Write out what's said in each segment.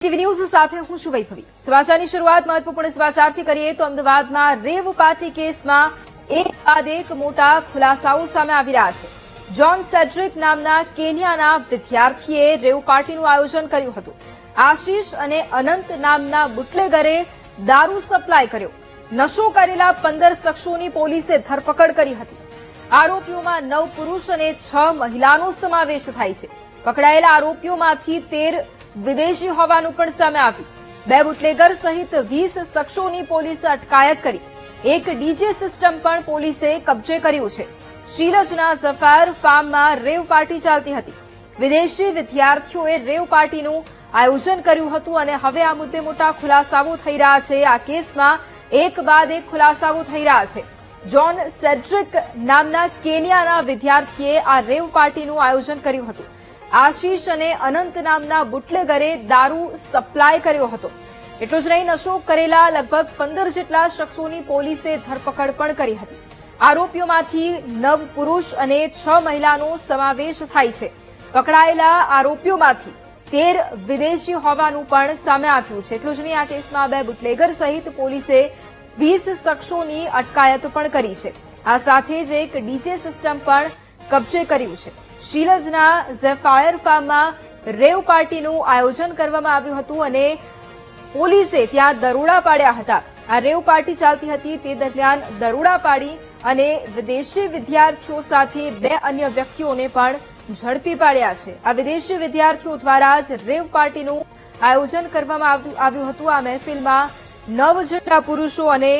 TV news સાથે હું છું વૈભવી। સમાચારની શરૂઆત મહત્વપૂર્ણ સમાચારથી કરીએ તો અમદાવાદમાં રેવ પાર્ટી કેસમાં એક બાદ એક મોટા ખુલાસાઓ સામે આવી રહ્યા છે। જોન સેડ્રિક નામના કેન્યાના વિદ્યાર્થીએ રેવ પાર્ટીનું આયોજન કર્યું હતું। આશીષ અને અનંત નામના બુટલેગરે દારૂ સપ્લાય કર્યો। નશો કરેલા 15 શખ્સોની પોલીસે ધરપકડ કરી હતી। આરોપીઓમાં 9 પુરુષ અને 6 મહિલાનો સમાવેશ થાય છે। પકડાયેલા આરોપીઓમાંથી 13 વિદેશી હોવાનું પણ સામે આવ્યું। 2 બુટલેગર સહિત 20 શખ્સોની પોલીસે અટકાયત કરી। એક ડીજે સિસ્ટમ પણ પોલીસે કબજે કર્યું છે। શીલજના ઝફાયર ફાર્મમાં રેવ પાર્ટી ચાલતી હતી। વિદેશી વિદ્યાર્થીઓએ રેવ પાર્ટીનું આયોજન કર્યું હતું અને હવે આ મુદ્દે મોટા ખુલાસાઓ થઈ રહ્યા છે। આ કેસમાં એક બાદ એક ખુલાસાઓ થઈ રહ્યા છે। જોન સેડ્રિક નામના કેન્યાના વિદ્યાર્થીએ આ રેવ પાર્ટીનું આયોજન કર્યું હતું। આશીષ અને અનંત નામના બુટલેગરે દારૂ સપ્લાય કર્યો હતો। એટલું જ નહીં, નશો કરેલા લગભગ 15 જેટલા શખ્સોની પોલીસે ધરપકડ પણ કરી હતી। આરોપીઓમાંથી 9 પુરુષ અને 6 મહિલાનો સમાવેશ થાય છે। પકડાયેલા આરોપીઓમાંથી 13 વિદેશી હોવાનું પણ સામે આવ્યું છે। એટલું જ નહીં, આ કેસમાં 2 બુટલેગર સહિત પોલીસે 20 શખ્સોની અટકાયત પણ કરી છે। આ સાથે જ એક ડીજે સિસ્ટમ પણ કબજે કર્યું છે। શીલજના ઝેફાયર ફાર્મમાં રેવ પાર્ટીનું આયોજન કરવામાં આવ્યું હતું અને પોલીસે ત્યાં દરોડા પાડ્યા હતા। આ રેવ પાર્ટી ચાલતી હતી તે દરમિયાન દરોડા પાડી અને વિદેશી વિદ્યાર્થીઓ સાથે 2 અન્ય વ્યક્તિઓને પણ ઝડપી પાડ્યા છે। આ વિદેશી વિદ્યાર્થીઓ દ્વારા જ રેવ પાર્ટીનું આયોજન કરવામાં આવ્યું હતું। આ મહેફિલમાં 9 જેટલા પુરુષો અને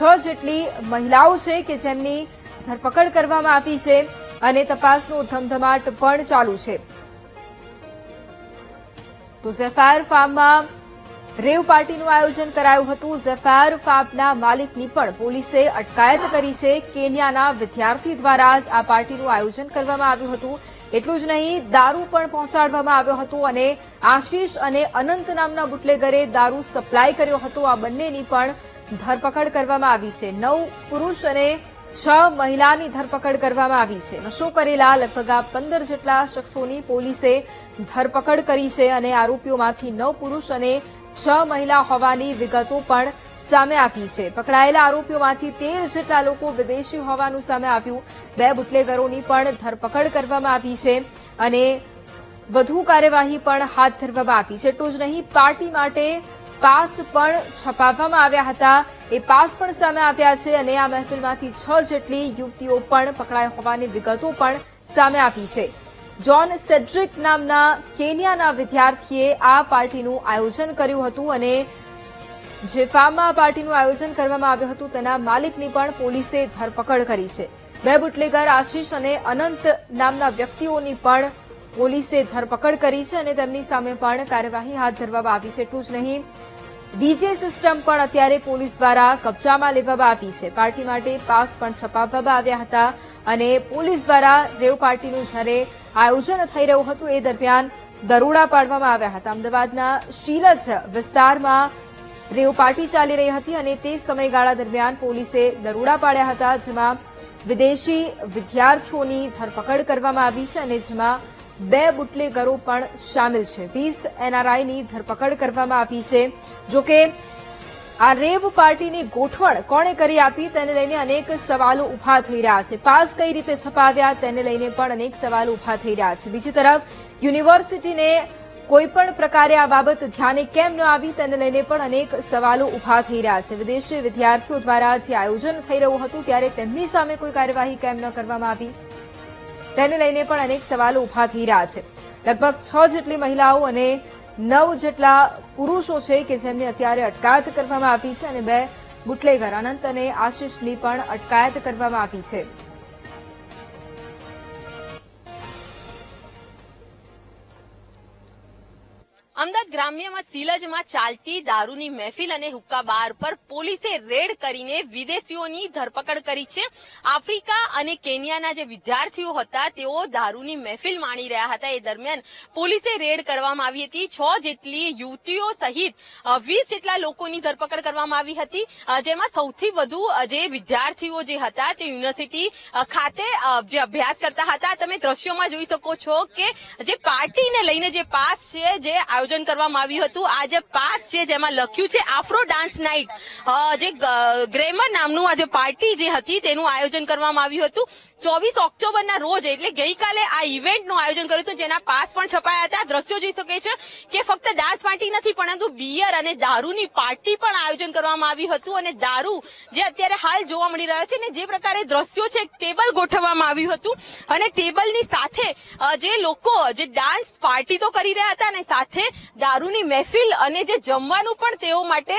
6 જેટલી મહિલાઓ છે કે જેમની ધરપકડ કરવામાં આવી છે અને તપાસનો ધમધમાટ પણ ચાલુ છે। તો ઝેફાયર ફાર્મમાં રેવ પાર્ટીનું આયોજન કરાયું હતું। ઝેફાયર ફાર્મના માલિકની પણ પોલીસે અટકાયત કરી છે। કેન્યાના વિદ્યાર્થી દ્વારા જ આ પાર્ટીનું આયોજન કરવામાં આવ્યું હતું। એટલું જ નહીં, દારૂ પણ પહોંચાડવામાં આવ્યો હતો અને આશીષ અને અનંત નામના બુટલેગરે દારૂ સપ્લાય કર્યો હતો। આ બંનેની પણ ધરપકડ કરવામાં આવી છે। 9 પુરુષ અને 6 મહિલાની ધરપકડ કરવામાં આવી છે। નશો કરેલા લગભગ 15 જેટલા શખ્સોની પોલીસે ધરપકડ કરી છે અને આરોપીઓમાંથી 9 પુરુષ અને 6 મહિલા હોવાની વિગતો પણ સામે આવી છે। પકડાયેલા આરોપીઓમાંથી 13 જેટલા લોકો વિદેશી હોવાનું સામે આવ્યું। 2 બુટલેગરોની પણ ધરપકડ કરવામાં આવી છે અને વધુ કાર્યવાહી પણ હાથ ધરવામાં આવી છે। એટલું જ નહીં, પાર્ટી માટે પાસ પણ છપાવવામાં આવ્યા હતા। એ પાસ પણ સામે આવ્યા છે અને આ મહેફિલમાંથી 6 જેટલી યુવતીઓ પણ પકડાઈ હોવાની વિગતો પણ સામે આવી છે। જોન સેડ્રિક નામના કેન્યાના વિદ્યાર્થીએ આ પાર્ટીનું આયોજન કર્યું હતું અને જે ફાર્મમાં આ પાર્ટીનું આયોજન કરવામાં આવ્યું હતું તેના માલિકની પણ પોલીસે ધરપકડ કરી છે। 2 બુટલેગર આશીષ અને અનંત નામના વ્યક્તિઓની પણ પોલીસે ધરપકડ કરી છે અને તેમની સામે પણ કાર્યવાહી હાથ ધરવામાં આવી છે। એટલું જ નહીં, ડીજે સિસ્ટમ પણ અત્યારે પોલીસ દ્વારા કબજામાં લેવામાં આવી છે। પાર્ટી માટે પાસ પણ છપાવવામાં આવ્યા હતા અને પોલીસ દ્વારા રેવ પાર્ટીનું જ્યારે આયોજન થઈ રહ્યું હતું એ દરમિયાન દરોડા પાડવામાં આવ્યા હતા। અમદાવાદના શીલજ વિસ્તારમાં રેવ પાર્ટી ચાલી રહી હતી અને તે સમયગાળા દરમિયાન પોલીસે દરોડા પાડ્યા હતા, જેમાં વિદેશી વિદ્યાર્થીઓની ધરપકડ કરવામાં આવી છે અને જેમાં 2 બુટલેગરો પણ શામેલ છે। 20 એનઆરઆઈની ધરપકડ કરવામાં આવી છે। જોકે આ રેવ પાર્ટીની ગોઠવણ કોણે કરી આપી તેને લઈને અનેક સવાલો ઉભા થઈ રહ્યા છે। પાસ કઈ રીતે છપાવ્યા તેને લઈને પણ અનેક સવાલો ઉભા થઈ રહ્યા છે। બીજી તરફ યુનિવર્સિટીને કોઈ પણ પ્રકારે આ બાબત ધ્યાને કેમ ન આવી તેને લઈને પણ અનેક સવાલો ઉભા થઈ રહ્યા છે। વિદેશી વિદ્યાર્થીઓ દ્વારા જે આયોજન થઈ રહ્યું હતું ત્યારે તેમની સામે કોઈ કાર્યવાહી કેમ ન કરવામાં આવી તેને લઈને પણ અનેક સવાલો ઉભા થઈ રહ્યા છે। લગભગ 6 જેટલી મહિલાઓ અને 9 જેટલા પુરુષો છે કે જેમની અત્યારે અટકાયત કરવામાં આવી છે અને 2 બુટલેગર અનંત અને આશીષની પણ અટકાયત કરવામાં આવી છે। અમદાવાદ ગ્રામ્યમાં શીલજમાં ચાલતી દારૂની મહેફિલ અને હુક્કા બાર પર પોલીસે રેડ કરીને વિદેશીઓની ધરપકડ કરી છે। આફ્રિકા અને કેન્યાના જે વિદ્યાર્થીઓ હતા તેઓ દારૂની મહેફિલ માણી રહ્યા હતા। એ દરમિયાન પોલીસે રેડ કરવામાં આવી હતી। 6 જેટલી યુવતીઓ સહિત 20 જેટલા લોકોની ધરપકડ કરવામાં આવી હતી, જેમાં સૌથી વધુ જે વિદ્યાર્થીઓ જે હતા તે યુનિવર્સિટી ખાતે જે અભ્યાસ કરતા હતા। તમે દ્રશ્યોમાં જોઈ શકો છો કે જે પાર્ટીને લઈને જે પાસ છે જે આયોજન કરવા કરવામાં આવ્યું હતું. આ જે પાસ છે જેમાં લખ્યું છે આફ્રો ડાન્સ નાઇટ, જે ગ્રેમર નામનું આ જે પાર્ટી જે હતી તેનું આયોજન કરવામાં આવ્યું હતું 24 ઓક્ટોબરના રોજ, એટલે ગઈકાલે આ ઇવેન્ટનું આયોજન કર્યું હતું, જેના પાસ પણ છપાયા હતા. દ્રશ્યો જોઈ શકે છે કે ફક્ત ડાન્સ પાર્ટી નથી પરંતુ બિયર અને દારૂની પાર્ટી પણ આયોજન કરવામાં આવ્યું હતું. અને દારૂ જે અત્યારે હાલ જોવા મળી રહ્યો છે ને જે પ્રકારે દ્રશ્યો છે, ટેબલ ગોઠવવામાં આવ્યું હતું અને ટેબલની સાથે જે લોકો જે ડાન્સ પાર્ટી તો કરી રહ્યા હતા અને સાથે દારૂની મહેફિલ અને જે જમવાનું પણ તેઓ માટે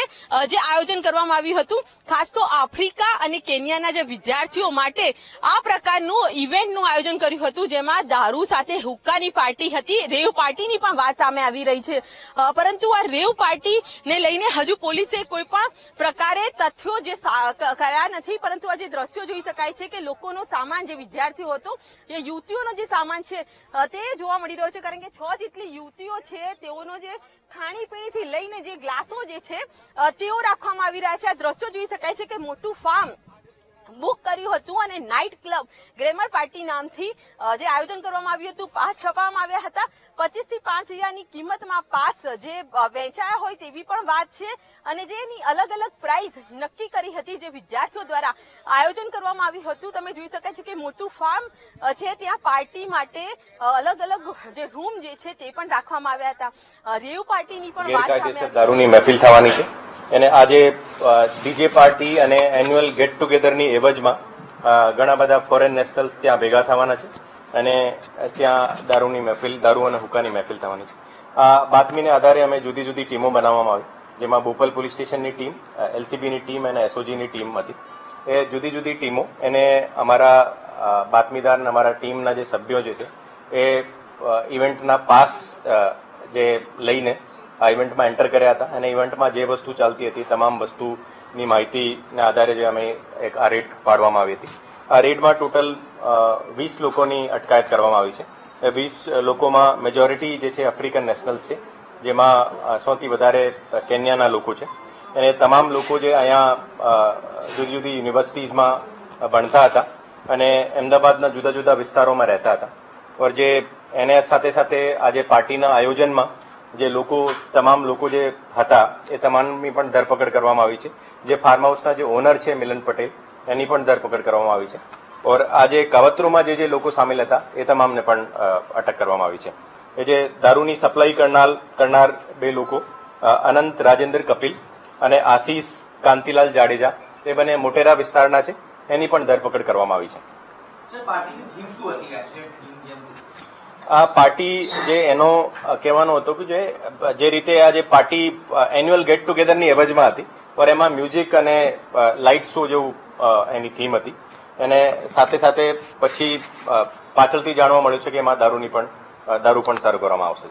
જે આયોજન કરવામાં આવ્યું હતું. ખાસ તો આફ્રિકા અને કેન્યાના જે વિદ્યાર્થીઓ માટે આ પ્રકારનું ઇવેન્ટનું આયોજન કર્યું હતું, જેમાં દારૂ સાથે હુક્કાની પાર્ટી હતી. રેવ પાર્ટીની પણ વાત સામે આવી રહી છે, પરંતુ આ રેવ પાર્ટીને લઈને હજુ પોલીસે કોઈ પણ પ્રકારે તથ્યો જે કર્યા નથી. પરંતુ આ જે દ્રશ્યો જોઈ શકાય છે કે લોકોનો સામાન, જે વિદ્યાર્થીઓ હતો, જે યુવતીઓનો જે સામાન છે તે જોવા મળી રહ્યો છે, કારણ કે 6 જેટલી યુવતીઓ છે તેઓનો જે ખાણીપીણીથી લઈને જે ગ્લાસો જે છે તેઓ રાખવામાં આવી રહ્યા છે. આ દ્રશ્યો જોઈ શકાય છે કે મોટું ફાર્મ બુક કર્યું હતું અને નાઇટ ક્લબ ગ્રેમર પાર્ટી નામથી જે આયોજન કરવામાં આવ્યું હતું, પાસ છપાવવામાં આવ્યા હતા. 25 થી 5,000ની કિંમતમાં પાસ જે વેચાયા હોય તેવી પણ વાત છે. અને જેની અલગ અલગ પ્રાઇઝ નક્કી કરી હતી, જે વિદ્યાર્થીઓ દ્વારા આયોજન કરવામાં આવ્યું હતું. તમે જોઈ શકાય છે કે મોટું ફાર્મ છે, ત્યાં પાર્ટી માટે અલગ અલગ જે રૂમ જે છે તે પણ રાખવામાં આવ્યા હતા. રેવ પાર્ટીની પણ વાત ગેરકાયદેસર દારૂની મહેફિલ થવાની છે અને આજે ડીજે પાર્ટી અને એન્યુઅલ ગેટ ટુગેધરની એવજમાં ઘણા બધા ફોરેન નેશનલ્સ ત્યાં ભેગા થવાના છે અને ત્યાં દારૂની મહેફિલ, દારૂ અને હુક્કાની મહેફિલ થવાની છે. આ બાતમીને આધારે અમે જુદી જુદી ટીમો બનાવવામાં આવી, જેમાં બોપલ પોલીસ સ્ટેશનની ટીમ, એલસીબીની ટીમ અને એસઓજીની ટીમ હતી. એ જુદી જુદી ટીમો એને અમારા બાતમીદાર અને અમારા ટીમના જે સભ્યો જે છે એ ઇવેન્ટના પાસ જે લઈને આ ઇવેન્ટમાં એન્ટર કર્યા હતા અને ઇવેન્ટમાં જે વસ્તુ ચાલતી હતી તમામ વસ્તુની માહિતીના આધારે જે અમે એક આ રેડ પાડવામાં આવી હતી. આ રેડમાં ટોટલ 20 લોકોની અટકાયત કરવામાં આવી છે. એ 20 લોકોમાં મેજોરિટી જે છે આફ્રિકન નેશનલ્સ છે, જેમાં સૌથી વધારે કેન્યાના લોકો છે. અને તમામ લોકો જે અહીંયા જુદી જુદી યુનિવર્સિટીઝમાં ભણતા હતા અને અમદાવાદના જુદા જુદા વિસ્તારોમાં રહેતા હતા. ઓર જે એને સાથે સાથે આજે પાર્ટીના આયોજનમાં જે લોકો, તમામ લોકો જે હતા એ તમામની પણ ધરપકડ કરવામાં આવી છે. જે ફાર્મ હાઉસના જે ઓનર છે મિલન પટેલ, એની પણ ધરપકડ કરવામાં આવી છે. ઓર આજે કાવતરોમાં જે લોકો સામેલ હતા એ તમામને પણ અટક કરવામાં આવી છે. એ જે દારૂની સપ્લાય કરનાર 2 લોકો, અનંત રાજેન્દ્ર કપિલ અને આશીષ કાંતિલાલ જાડેજા, એ બંને મોટેરા વિસ્તારના છે, એની પણ ધરપકડ કરવામાં આવી છે. આ પાર્ટી જે એનો કહેવાનો હતો કે જે રીતે આ જે પાર્ટી એન્યુઅલ ગેટ ટુગેધરની એવજમાં હતી, પર એમાં મ્યુઝિક અને લાઇટ શો જેવું એની થીમ હતી. અને સાથે સાથે પછી પાછળથી જાણવા મળ્યું છે કે એમાં દારૂ પણ સર્વ કરવામાં આવશે.